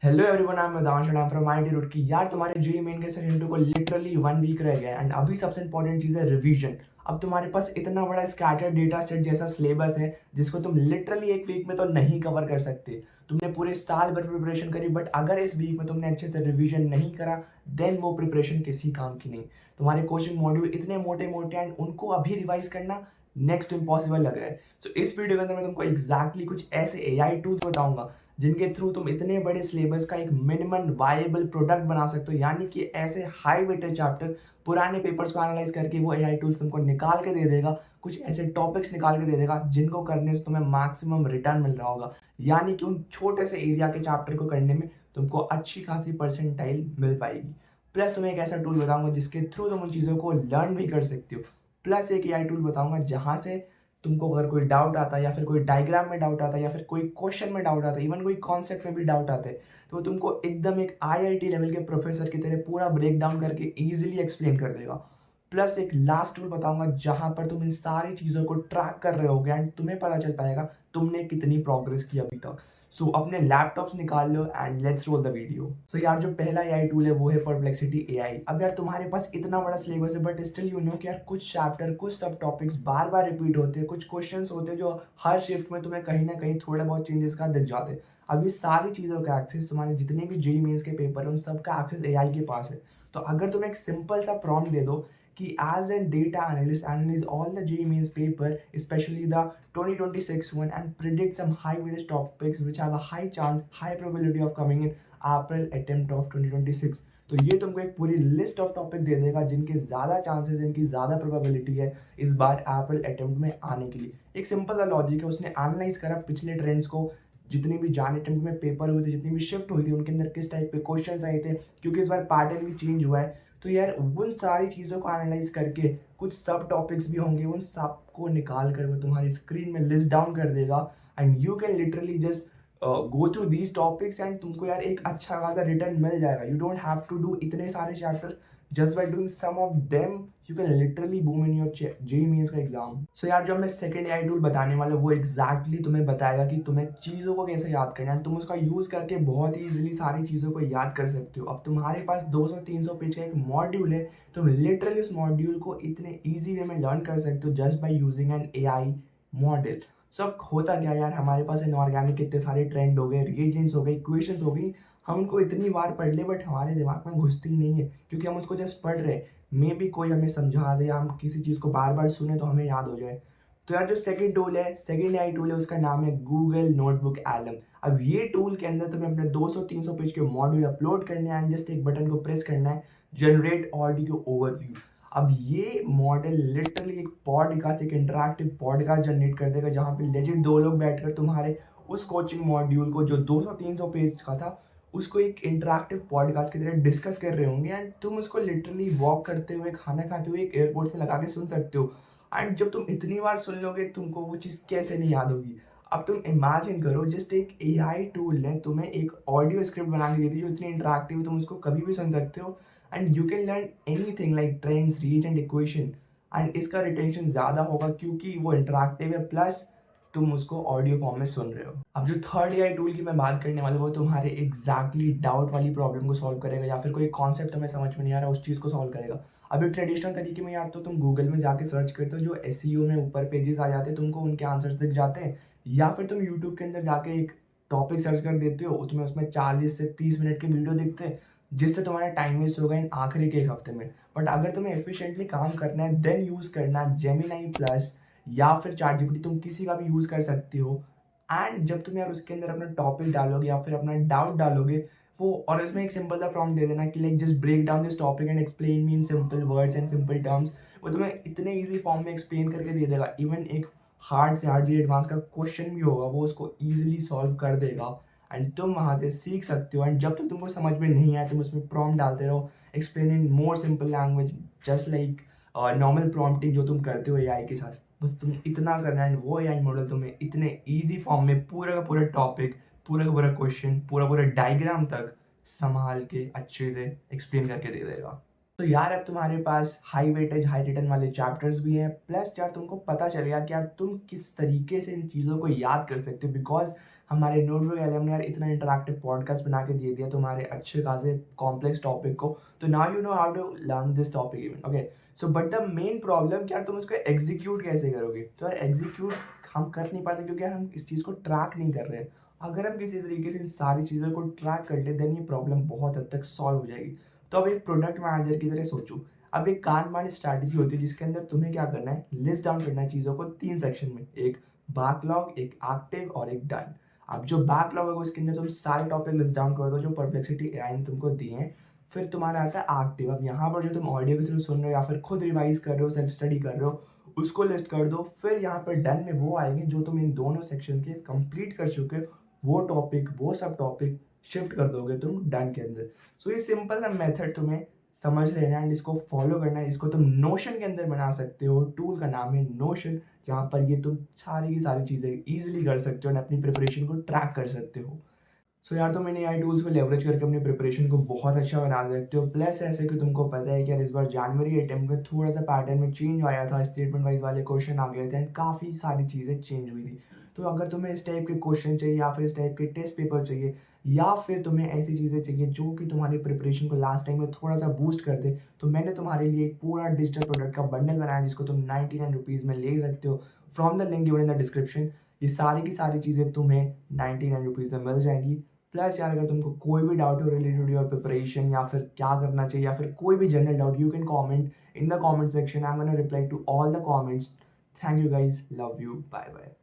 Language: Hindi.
Hello everyone, I am Vedansh and I am from IIT Roorkee. यार तुम्हारे जेईई मेन के सेशन 2 को लिटरली 1 वीक रह गया एंड अभी सबसे इंपॉर्टेंट चीज़ है रिवीजन। अब तुम्हारे पास इतना बड़ा स्कैटर्ड डेटा सेट जैसा सिलेबस है जिसको तुम लिटरली 1 वीक में तो नहीं कवर कर सकते। तुमने पूरे साल भर प्रिपरेशन करी बट अगर इस वीक में तुमने अच्छे से रिवीजन नहीं करा देन वो प्रिपरेशन किसी काम की नहीं। तुम्हारे क्वेश्चन मॉड्यूल इतने मोटे मोटे एंड उनको अभी रिवाइज करना नेक्स्ट इम्पॉसिबल लग रहा है। सो इस वीडियो के अंदर मैं तुमको एग्जैक्टली कुछ ऐसे एआई टूल्स बताऊंगा जिनके थ्रू तुम इतने बड़े सिलेबस का एक मिनिमम वायबल प्रोडक्ट बना सकते हो, यानी कि ऐसे हाई वेटेज चैप्टर पुराने पेपर्स को एनालाइज करके वो एआई टूल्स तुमको निकाल के दे देगा, कुछ ऐसे टॉपिक्स निकाल के दे देगा जिनको करने से तुम्हें मैक्सिमम रिटर्न मिल रहा होगा। यानी कि उन छोटे से एरिया के चैप्टर को करने में तुमको अच्छी खासी परसेंटाइल मिल पाएगी। प्लस तुम्हें एक ऐसा टूल बताऊंगा जिसके थ्रू तुम उन चीज़ों को लर्न भी कर सकते हो। प्लस एक एआई टूल बताऊंगा जहाँ से तुमको अगर कोई डाउट आता है या फिर कोई डायग्राम में डाउट आता है या फिर कोई क्वेश्चन में डाउट आता है, इवन कोई कॉन्सेप्ट में भी डाउट आता है, तो वो तुमको एकदम एक आईआईटी लेवल के प्रोफेसर की तरह पूरा ब्रेक डाउन करके इजीली एक्सप्लेन कर देगा। प्लस एक लास्ट टूल बताऊंगा जहां पर तुम इन सारी चीज़ों को ट्रैक कर रहे होगे एंड तुम्हें पता चल पाएगा तुमने कितनी प्रोग्रेस की अभी तक। सो अपने लैपटॉप्स निकाल लो and let's roll the video. So यार जो पहला एआई टूल है वो है परप्लेक्सिटी एआई। अब यार तुम्हारे पास इतना बड़ा सिलेबस है बट स्टिल यू नो कि यार कुछ चैप्टर कुछ सब टॉपिक्स बार बार रिपीट होते हैं, कुछ क्वेश्चंस होते हैं जो हर शिफ्ट में तुम्हें कहीं ना कहीं थोड़े बहुत चेंजेस का दिख जाते हैं। अब ये सारी चीज़ों का एक्सेस तुम्हारे जितने भी जेईई मेंस के पेपर है उन सब का एक्सेस एआई के पास है। तो अगर तुम एक सिंपल सा प्रॉम्प्ट दे दो कि as a data analyst analyze all the JEE Mains paper, especially the 2026 one, and predict some high weighted topics which have a high chance, high probability of coming in April attempt of 2026। तो ये तुमको एक पूरी लिस्ट ऑफ टॉपिक दे देगा जिनके ज़्यादा चांसेस, जिनकी ज़्यादा प्रोबेबिलिटी है इस बार अप्रैल अटेम्प्ट में आने के लिए। एक सिंपल सा लॉजिक है, उसने एनालाइज करा पिछले ट्रेंड्स को, जितनी भी जान अटेम्प्ट में पेपर हुए थे, जितनी भी शिफ्ट हुई थी उनके अंदर किस टाइप के क्वेश्चन आए थे, क्योंकि इस बार पैटर्न भी चेंज हुआ है। तो यार उन सारी चीज़ों को एनालाइज करके कुछ सब टॉपिक्स भी होंगे उन सब को निकाल कर वो तुम्हारी स्क्रीन में लिस्ट डाउन कर देगा and you can literally just go through these topics and तुमको यार एक अच्छा खासा रिटर्न मिल जाएगा। You don't have to do इतने सारे chapter, just by doing some of them you can literally boom in your JEE mains का एग्जाम। सो यार जो मैं सेकंड एआई टूल बताने वाला वो एग्जैक्टली तुम्हें बताएगा कि तुम्हें चीज़ों को कैसे याद करना है, तुम उसका यूज़ करके बहुत ही इजीली सारी चीज़ों को याद कर सकते हो। अब तुम्हारे पास 200-300 पेज का एक मॉड्यूल है, तुम लिटरली उस मॉड्यूल को इतने ईजी वे में लर्न कर सकते हो just by using an AI model. सब होता क्या यार, हमारे पास इनऑर्गेनिक कितने सारे ट्रेंड हो गए, रिएजेंट्स हो गए, इक्वेशंस हो गई, हम उनको इतनी बार पढ़ ले बट हमारे दिमाग में घुसती ही नहीं है क्योंकि हम उसको जस्ट पढ़ रहे हैं। मे बी कोई हमें समझा दे या हम किसी चीज़ को बार बार सुने तो हमें याद हो जाए। तो यार जो सेकंड टूल है, सेकंड एआई टूल है, उसका नाम है गूगल नोटबुक एलम। अब ये टूल के अंदर तुम्हें अपने 200-300 पेज के मॉड्यूल अपलोड करने हैं एंड जस्ट एक बटन को प्रेस करना है, जनरेट ऑडियो ओवरव्यू। अब ये मॉडल लिटरली एक पॉडकास्ट, एक इंटरैक्टिव पॉडकास्ट जनरेट कर देगा जहाँ पे लेजिट दो लोग बैठकर तुम्हारे उस कोचिंग मॉड्यूल को जो 200-300 पेज का था उसको एक इंटरैक्टिव पॉडकास्ट की तरह डिस्कस कर रहे होंगे एंड तुम उसको लिटरली वॉक करते हुए, खाना खाते हुए एक एयरपोर्ट में लगा के सुन सकते हो। एंड जब तुम इतनी बार सुन लोगे तुमको वो चीज़ कैसे नहीं याद होगी। अब तुम इमेजिन करो जस्ट एक एआई टूल ने तुम्हें एक ऑडियो स्क्रिप्ट बना के दी थी जो इतनी इंटरैक्टिव है, तुम उसको कभी भी सुन सकते हो and you can learn anything like trends, reach and equation. And इसका रिटेंशन ज़्यादा होगा क्योंकि वो इंटरैक्टिव है प्लस तुम उसको ऑडियो फॉर्म में सुन रहे हो। अब जो थर्ड एआई टूल की मैं बात करने वाला हूँ वो तुम्हारे एग्जैक्टली डाउट वाली प्रॉब्लम को सॉल्व करेगा या फिर कोई कॉन्सेप्ट तुम्हें समझ में नहीं आ रहा उस चीज़ को सॉल्व करेगा। अभी ट्रेडिशनल तरीके में यार तो तुम गूगल में जाके सर्च करते हो, जो एसईओ में ऊपर पेजेस आ जाते हैं तुमको उनके आंसर्स दिख जाते हैं, या फिर तुम यूट्यूब के अंदर जाके एक टॉपिक सर्च कर देते हो, उसमें उसमें 40 से 30 मिनट के वीडियो दिखते हैं जिससे तुम्हारा टाइम वेस्ट होगा इन आखिरी के एक हफ्ते में। बट अगर तुम्हें एफिशिएंटली काम करना है देन यूज़ करना जेमिनाई प्लस या फिर चैट जीपीटी, तुम किसी का भी यूज़ कर सकते हो। एंड जब तुम यार उसके अंदर अपना टॉपिक डालोगे या फिर अपना डाउट डालोगे वो, और इसमें एक सिंपल सा प्रॉम्प्ट दे देना कि like just break down this topic and explain me in simple words and simple terms, वो तुम्हें इतने ईजी फॉर्म में एक्सप्लेन करके दे देगा। इवन एक हार्ड से हार्ड एडवांस का क्वेश्चन भी होगा वो उसको ईजिली सॉल्व कर देगा एंड तुम वहाँ से सीख सकते हो। एंड जब तक तुमको समझ में नहीं आए तुम उसमें प्रॉम्प्ट डालते रहो, explain in more simple language just like normal prompting जो तुम करते हो एआई के साथ। बस तुम इतना करना है वो एआई मॉडल तुम्हें इतने इजी फॉर्म में पूरा का पूरा टॉपिक, पूरा का पूरा क्वेश्चन, पूरा पूरा डायग्राम तक संभाल के अच्छे से एक्सप्लेन करके दे देगा। तो यार अब तुम्हारे पास हाई वेटेज हाई रिटर्न वाले चैप्टर्स भी हैं, प्लस यार तुमको पता चलेगा कि यार तुम किस तरीके से इन चीज़ों को याद कर सकते हो। बिकॉज हमारे नोटबुक एलएम ने यार इतना इंटरैक्टिव पॉडकास्ट बना के दे दिया तुम्हारे अच्छे खासे कॉम्प्लेक्स टॉपिक को, तो now you know how to learn this topic even, okay. So but the main problem क्या, तुम उसको एग्जीक्यूट कैसे करोगे? तो यार एग्जीक्यूट हम कर नहीं पाते क्योंकि यार हम इस चीज़ को ट्रैक नहीं कर रहे हैं। अगर हम किसी तरीके से इन सारी चीज़ों को ट्रैक कर ले देन ये प्रॉब्लम बहुत हद तक सॉल्व हो जाएगी। तो अब एक प्रोडक्ट मैनेजर की तरह सोचो। अब एक कान स्ट्रैटेजी होती है जिसके अंदर तुम्हें क्या करना है, लिस्ट डाउन करना है चीज़ों को 3 सेक्शन में, एक बैकलॉग, एक एक्टिव और एक डन। अब जो बैकलॉग होगा उसके अंदर तुम सारे टॉपिक लिस्ट डाउन कर दो जो परप्लेक्सिटी एआई ने तुमको दिए हैं। फिर तुम्हारा आता है एक्टिव। अब यहाँ पर जो तुम ऑडियो के थ्रू सुन रहे हो या फिर खुद रिवाइज कर रहे हो, सेल्फ स्टडी कर रहे हो, उसको लिस्ट कर दो। फिर यहाँ पर डन में वो आएंगे जो तुम इन दोनों सेक्शन के कंप्लीट कर चुके हो, वो टॉपिक, वो सब टॉपिक शिफ्ट कर दोगे तुम डन के अंदर। सो ये सिंपल सा मेथड तुम्हें समझ लेना है एंड इसको फॉलो करना है। इसको तुम नोशन के अंदर बना सकते हो, टूल का नाम है नोशन, जहाँ पर ये तुम सारी की सारी चीज़ें ईजिली कर सकते हो और अपनी प्रिपरेशन को ट्रैक कर सकते हो। सो यार तुम इन एआई टूल्स को लेवरेज करके अपनी प्रिपरेशन को बहुत अच्छा बना सकते हो। प्लस ऐसे कि तुमको पता है कि यार इस बार जनवरी अटेम्प्ट में थोड़ा सा पैटर्न में चेंज आया था, स्टेटमेंट वाइज वाले क्वेश्चन आ गए थे एंड काफ़ी सारी चीज़ें चेंज हुई थी। तो अगर तुम्हें इस टाइप के क्वेश्चन चाहिए या फिर इस टाइप के टेस्ट पेपर चाहिए या फिर तुम्हें ऐसी चीज़ें चाहिए जो कि तुम्हारी प्रिपरेशन को लास्ट टाइम में थोड़ा सा बूस्ट कर दे, तो मैंने तुम्हारे लिए एक पूरा डिजिटल प्रोडक्ट का बंडल बनाया जिसको तुम 99 रुपीज़ में ले सकते हो from the link given in the description. ये सारी की सारी चीज़ें तुम्हें 99 रुपीज़ में मिल जाएंगी। प्लस यार अगर तुमको कोई भी डाउट हो रिलेटेड योर प्रिपरेशन या फिर क्या करना चाहिए या फिर कोई भी general doubt, you can comment in the comment section. I am gonna reply to all the comments. Thank you guys, love you, bye bye.